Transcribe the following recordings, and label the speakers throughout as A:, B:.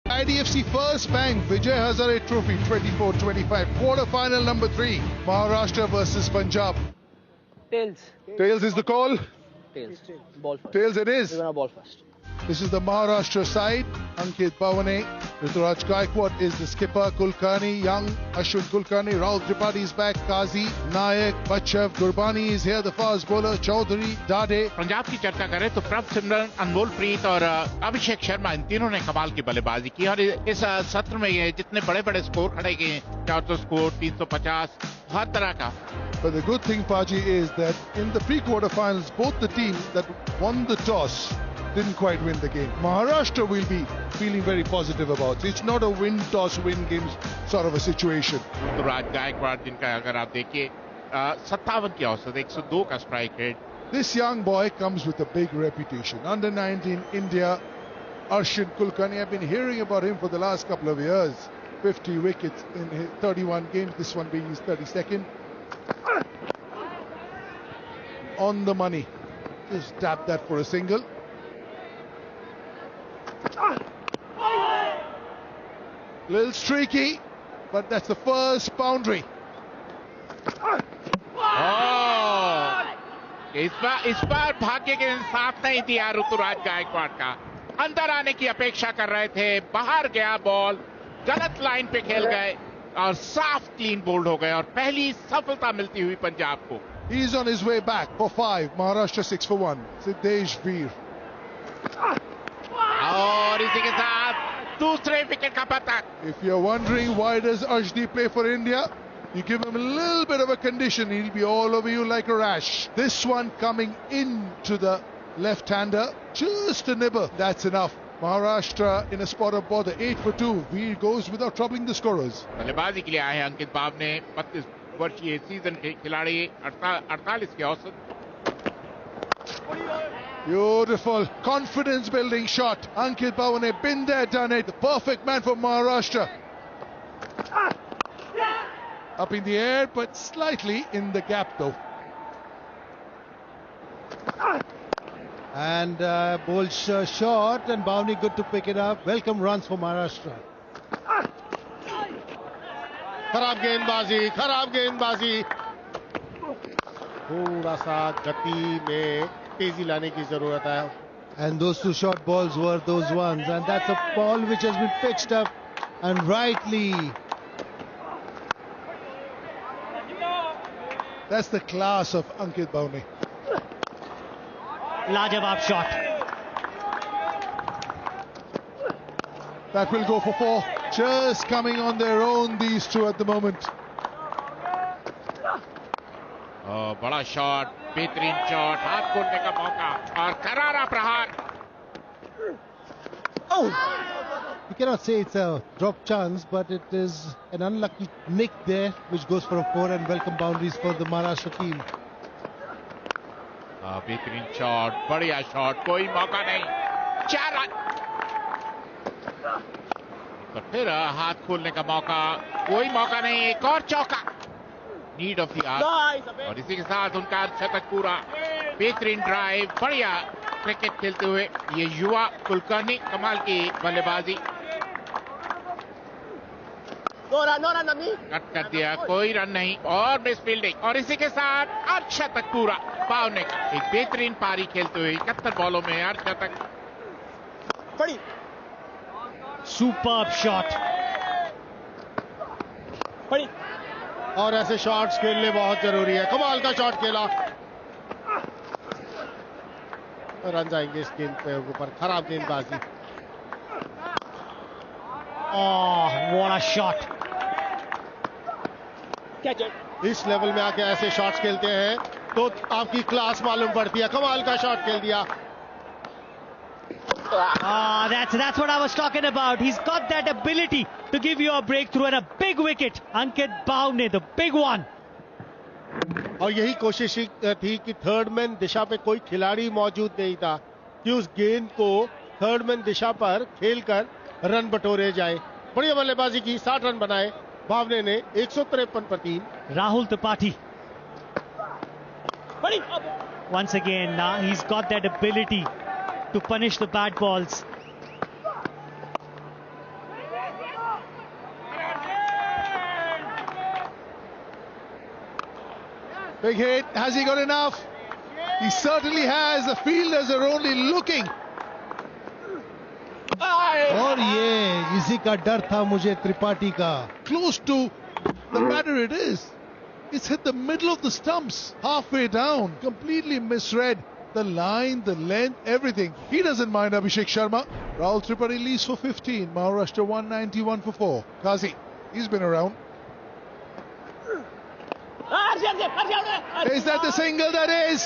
A: IDFC First Bank Vijay Hazare Trophy 24-25 quarter-final number 3 Maharashtra versus Punjab.
B: Tails.
A: Tails is the call.
B: Tails. Ball first.
A: Tails it is.
B: We're gonna ball first.
A: This is the Maharashtra side. Ankit Bhavane, Rituraj Gaikwad is the skipper. Kulkarni, young Ashwin Kulkarni, Rahul Tripathi is back. Kazi, Nayak, Bachav, Gurbani is here. The fast bowler, Chaudhary, Dade.
C: Punjab की चर्चा करें तो प्रभ सिमरन, अनमोल प्रीत और अभिषेक शर्मा इन तीनों ने कमाल की बल्लेबाजी की और इस सत्र में ये जितने बड़े-बड़े स्कोर खड़े किए हैं, 400 स्कोर, 350, हर तरह का.
A: But the good thing, Paji, is that in the pre-quarterfinals, both the teams that won the toss didn't quite win the game. Maharashtra will be feeling very positive about it. It's not a win, toss, win games sort of a situation.
C: Rituraj Gaekwad जिनका अगर आप देखिए 57 की औसत, 102 का strike rate.
A: This young boy comes with a big reputation. Under 19 India, Ashwin Kulkarni, I've been hearing about him for the last couple of years. 50 wickets in his 31 games, this one being his 32nd. On the money. Just tap that for a single. Little streaky, but that's the first boundary.
C: इस बार भाग्य के साथ नहीं दिया ऋतुराज गायकवाड़ का. अंदर आने की अपेक्षा कर रहे थे, बाहर गया बॉल, गलत लाइन पे खेल गए और साफ क्लीन बोल्ड हो गए और पहली सफलता मिलती हुई पंजाब को.
A: He's on his way back for 5. Maharashtra 6 for 1. Siddesh Veer.
C: और इसी के साथ दूसरे विकेट का पतक.
A: If you're wondering why does Ashdi play for India, you give him a little bit of a condition, he'll be all over you like a rash. This one coming into the left-hander, just a nibble, that's enough. Maharashtra in a spot of bother, 8 for 2. Veer goes without troubling the scorers.
C: बल्लेबाजी के लिए आए हैं अंकित बाव ने. 32 वर्षीय season के खिलाड़ी, 48 की औसत.
A: Beautiful, confidence-building shot. Ankit Bhavane, been there, done it. The perfect man for Maharashtra. Up in the air, but slightly in the gap though.
D: And bowled short, and Bhavani good to pick it up. Welcome runs for Maharashtra.
E: खराब गेंदबाजी. थोड़ा सा गति में तेजी लाने की जरूरत है.
D: And those two short balls were those ones, and that's a ball which has been pitched up and rightly.
A: That's the class of Ankit Bhavane.
B: Lajawab shot.
A: That will go for 4. Just coming on their own, these two at the moment.
C: बड़ा shot, बेहतरीन shot, हाथ खोलने का मौका और करारा प्रहार.
D: You cannot say it's a drop chance, but it is an unlucky nick there, which goes for a 4, and welcome boundaries for the Maharashtra team.
C: बेहतरीन शॉट, बढ़िया शॉट, कोई मौका नहीं. 4 रन. तो फिर हाथ खोलने का मौका, कोई मौका नहीं. एक और चौका. Need of the hour. और इसी के साथ उनका शतक पूरा. बेहतरीन ड्राइव, बढ़िया क्रिकेट खेलते हुए ये युवा कुलकर्णी, कमाल की बल्लेबाजी. कट कर दिया, कोई रन नहीं और मिस फील्डिंग. और इसी के साथ अर्धशतक पूरा पावने का. एक बेहतरीन पारी खेलते हुए 71 बॉलों में अर्धशतक.
B: Superb shot.
E: और ऐसे शॉट्स खेलने बहुत जरूरी है. कमाल का शॉट खेला. रन जाएंगे इस गेंद पे ऊपर. खराब गेंदबाजी.
B: Oh, what a shot.
E: इस लेवल में आके ऐसे शॉट्स खेलते हैं तो आपकी क्लास मालूम पड़ती है. कमाल का शॉट खेल दिया.
B: That's what I was talking about. He's got that ability to give you a breakthrough and a big wicket. Ankit Bhavane, the big one.
E: और यही कोशिश थी कि थर्ड मैन दिशा पे कोई खिलाड़ी मौजूद नहीं था कि उस गेंद को थर्ड मैन दिशा पर खेलकर रन बटोरे जाए. बढ़िया बल्लेबाजी की. 60 रन बनाए भावने ने. 153 पर 3.
B: Rahul Tripathi. Once again, he's got that ability to punish the bad balls.
A: Big hit. Has he got enough? He certainly has. The fielders are only looking.
D: और ये इसी का डर था मुझे त्रिपाठी का.
A: Close to the batter it is. It's hit the middle of the stumps, halfway down. Completely misread the line, the length, everything. He doesn't mind Abhishek Sharma. Rahul Tripathi leads for 15. Maharashtra 191 for 4. Kazi, he's been around. Is that the single? That is.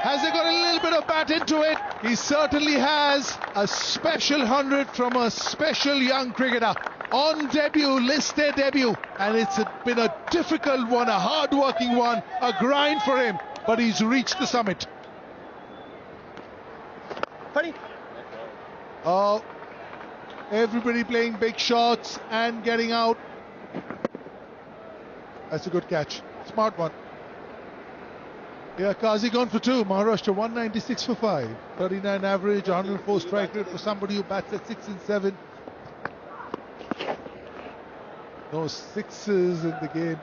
A: Has he got a little bit of bat into it? He certainly has. A special 100 from a special young cricketer. On debut, listed debut. And it's been a difficult one, a hard-working one, a grind for him. But he's reached the summit. Oh, everybody playing big shots and getting out. That's a good catch. Smart one. Yeah, Kazi gone for 2. Maharashtra 196 for 5. 39 average, 104 strike rate for somebody who bats at 6 and 7. No sixes in the game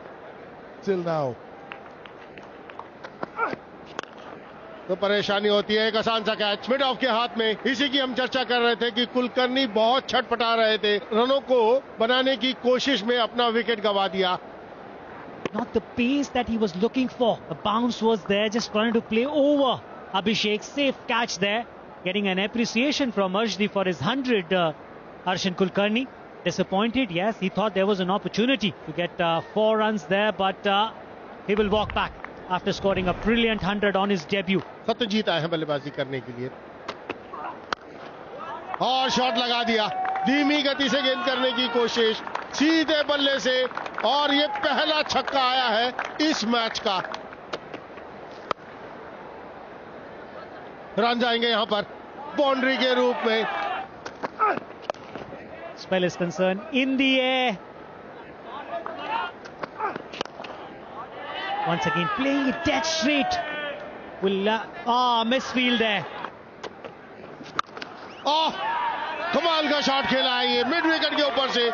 A: till now.
E: तो परेशानी होती है. एक आसान सा catch mid of के हाथ में. इसी की हम चर्चा कर रहे थे कि कुलकर्णी बहुत छटपटा रहे थे. रनों को बनाने की कोशिश में अपना विकेट गंवा दिया.
B: Not the pace that he was looking for. The bounce was there, just trying to play over Abhishek. Safe catch there. Getting an appreciation from Arshdeep for his 100. Harshan Kulkarni disappointed. Yes, he thought there was an opportunity to get 4 runs there, but he will walk back after scoring a brilliant 100 on his debut.
E: Satyajit आए हैं बल्लेबाजी करने के लिए और shot लगा दिया. धीमी गति से गेंद करने की कोशिश, सीधे बल्ले से, और ये पहला छक्का आया है इस मैच का. रन जाएंगे यहां पर बाउंड्री के रूप में.
B: Spell is concerned in the air. Once again playing it dead straight. Will misfield there.
E: कमाल का शॉट खेला है ये मिड विकेट के ऊपर से.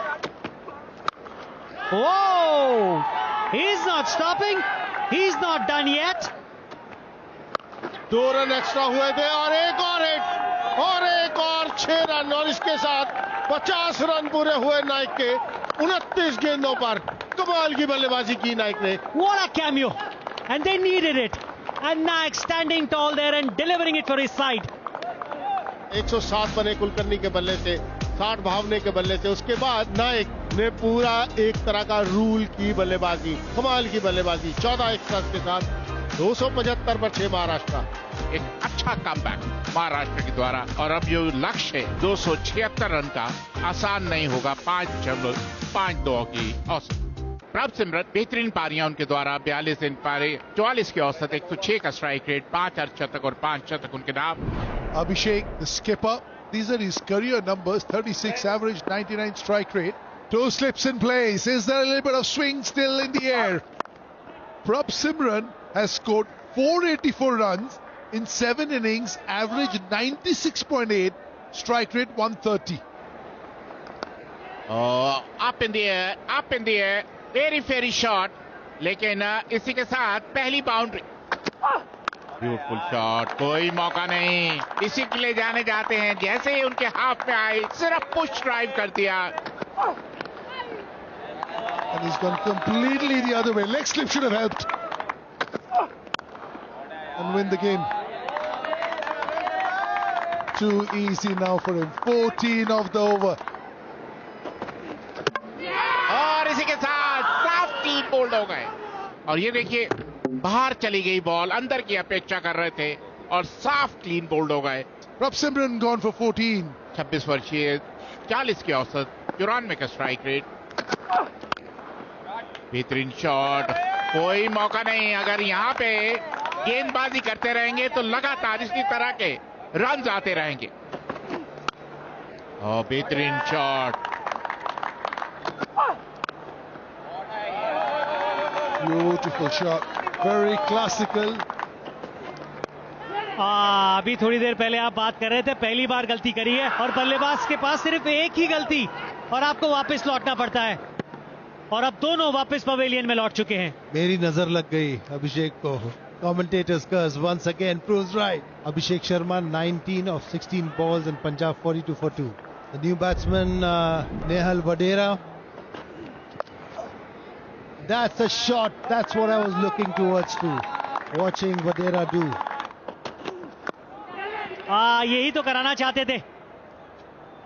B: Oh, he's not stopping. He's not done yet.
E: 2 run extra हुए थे और एक और हिट और एक और 6 रन, और इसके साथ 50 रन पूरे हुए नाइक के 29 गेंदों पर. कमाल की बल्लेबाजी की नाइक ने.
B: What a cameo, and they needed it. And Naik standing tall there and delivering it for his side.
E: 107 बने कुलकर्णी के बल्ले से, 60 भावने के बल्ले से. उसके बाद नाइक ने पूरा एक तरह का रूल की बल्लेबाजी, कमाल की बल्लेबाजी. 14 एक्स्ट्रास के साथ 275 पर 6 महाराष्ट्र.
C: एक अच्छा कमबैक महाराष्ट्र के द्वारा, और अब जो लक्ष्य है 276 रन का आसान नहीं होगा. 5.52 की औसत. प्रभ सिमरन बेहतरीन पारियां उनके द्वारा. 42 पारे, 44 की औसत, 106 का स्ट्राइक रेट, 5 अर्धशतक और 5 शतक उनके नाम.
A: Abhishek, the skipper. These are his career numbers. 36 average, 99 strike rate. 2 slips in place. Is there a little bit of swing still in the air? Prabh Simran has scored 484 runs in 7 innings, average 96.8, strike rate 130.
C: Up in the air, very fairy shot. लेकिन इसी के साथ पहली boundary. Beautiful shot, कोई मौका नहीं. इसी के लिए जाने जाते हैं. जैसे ही उनके हाथ में आई, सिर्फ पुश ड्राइव कर दिया.
A: And he's gone completely the other way. Leg slip should have helped. And win the game. Too easy now for him. 14 of the over.
C: और इसी के साथ साफ 3 बोल्ड हो गए. और ये देखिए, बाहर चली गई बॉल, अंदर की अपेक्षा कर रहे थे और साफ क्लीन बोल्ड हो गए.
A: Prabh Simran gone for 14.
C: 26 वर्षीय, 40 की औसत, 94 का स्ट्राइक रेट. बेहतरीन शॉट, कोई मौका नहीं. अगर यहाँ पे गेंदबाजी करते रहेंगे तो लगातार इसी तरह के रन आते रहेंगे. और बेहतरीन shot.
A: Beautiful shot. Very classical.
B: अभी थोड़ी देर पहले आप बात कर रहे थे, पहली बार गलती करी है और बल्लेबाज के पास सिर्फ एक ही गलती और आपको वापस लौटना पड़ता है. और अब दोनों वापस पवेलियन में लौट चुके हैं.
D: मेरी नजर लग गई अभिषेक को. Commentators curse once again proves right. Abhishek Sharma 19 of 16 balls and Punjab 42 for 2. The new batsman Nehal Vadera. That's a shot. That's what I was looking towards too. Watching Vadera do.
B: यही तो कराना चाहते थे.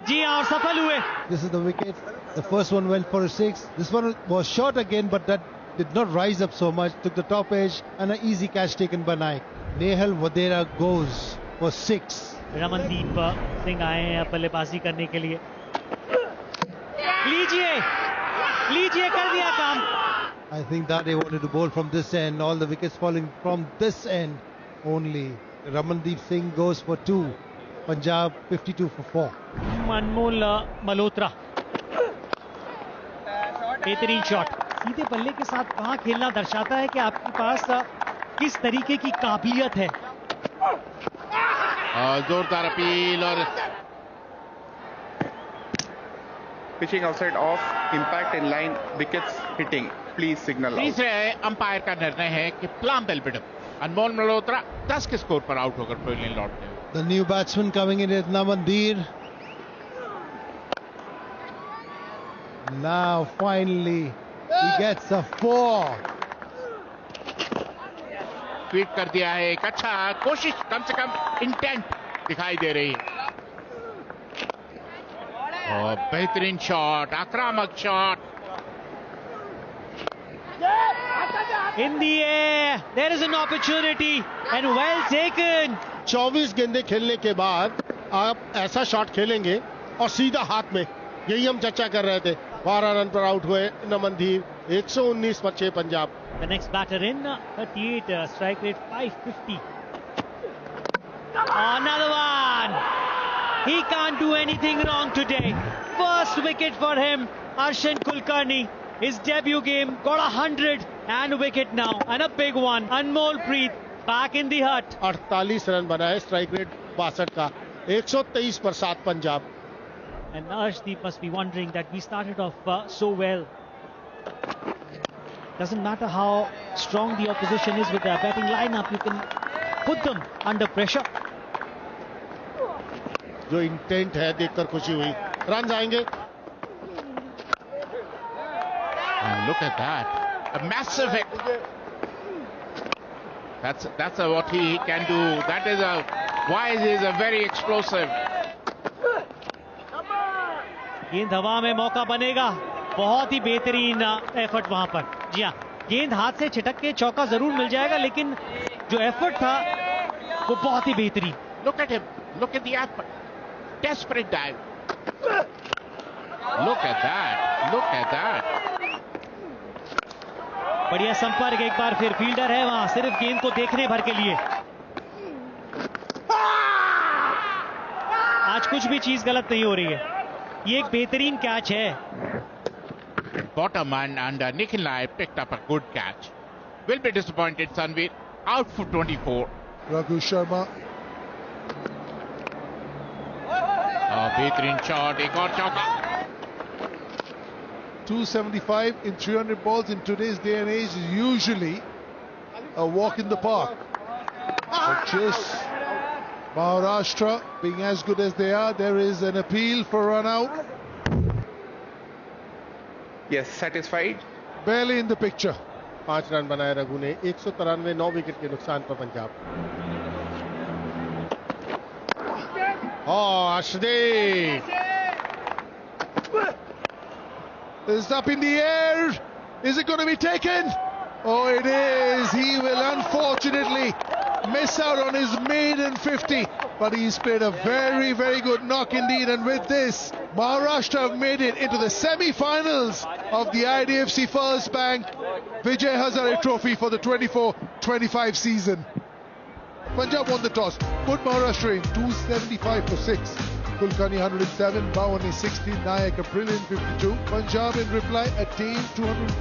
B: जी हाँ, और सफल हुए.
D: This is the wicket. The first one went for a 6. This one was short again, but that did not rise up so much. Took the top edge and an easy catch taken by Naik. Nehal Vadera goes for 6.
B: Ramandeep Singh आए हैं बल्लेबाजी करने के लिए. लीजिए कर दिया काम.
D: I think that they wanted to bowl from this end. All the wickets falling from this end only. Ramandeep Singh goes for 2. Punjab 52 for 4.
B: अनमोल मल्होत्रा, बेहतरीन शॉट. सीधे बल्ले के साथ कहां खेलना दर्शाता है कि आपके पास किस तरीके की काबिलियत है.
C: जोरदार अपील और
F: pitching outside off, impact in line, wickets hitting, please signal out.
C: तीसरे अंपायर का निर्णय है कि प्लाम बेलबिडम. अनमोल मल्होत्रा 10 के स्कोर पर आउट होकर पवेलियन लौटते हैं.
D: The new batsman coming in is Namandir. Now finally he gets a 4.
C: Tweet कर दिया है. एक अच्छा कोशिश, कम से कम इंटेंट दिखाई दे रही है. और बेहतरीन शॉट, आक्रामक shot.
B: In the air, there is an opportunity and well taken.
E: 24 गेंदें खेलने के बाद आप ऐसा शॉट खेलेंगे और सीधा हाथ में, यही हम चर्चा कर रहे थे. 12 रन पर आउट हुए नमनधीर. 119 पर 6 Punjab.
B: The next batter in, 38, strike rate 550. Another one. He can't do anything wrong today. First wicket for him. Arshan Kulkarni, his debut game, got 100 and wicket now, and a big one. Anmol Preet back in the hut.
E: 48 run बनाए. Strike rate 62 का. 123 पर 7 Punjab.
B: And Arshdeep must be wondering that we started off so well. Doesn't matter how strong the opposition is with their batting lineup, you can put them under pressure.
E: जो intent है देखकर खुशी हुई. Run आएंगे.
C: And look at that, a massive hit. That's what he can do. That is why he is a very explosive.
B: गेंद हवा में, मौका बनेगा. बहुत ही बेहतरीन एफर्ट वहां पर. जी हाँ, गेंद हाथ से छिटक के चौका जरूर मिल जाएगा, लेकिन जो एफर्ट था वो बहुत ही बेहतरीन.
C: Look at him. Look at the effort. Desperate dive. Look at that. Look at that.
B: बढ़िया संपर्क. एक बार फिर फील्डर है वहां, सिर्फ गेंद को देखने भर के लिए. आज कुछ भी चीज गलत नहीं हो रही है. ये एक बेहतरीन कैच है.
C: Bottom and Nikhil Naik picked up a good catch. Will be disappointed, Sanveer. Out for 24.
A: Raghu Sharma.
C: बेहतरीन शॉट. एक और चौका.
A: 275 in 300 balls in today's day and age is usually a walk in the park. But just Maharashtra being as good as they are, there is an appeal for run out.
F: Yes, satisfied.
A: Barely in the picture.
E: 5 run बनाए रघु ने. 193, 9 wicket के नुकसान पर Punjab. Arshdeep
A: It's up in the air. Is it going to be taken? Oh, it is. He will unfortunately miss out on his maiden 50. But he's played a very, very good knock indeed. And with this, Maharashtra have made it into the semi-finals of the IDFC First Bank Vijay Hazare Trophy for the 24-25 season. Punjab won the toss, put Maharashtra in 275 for 6. Kulkarni 107, Bawani 60, Nayak a brilliant 52. Punjab in reply attained 205.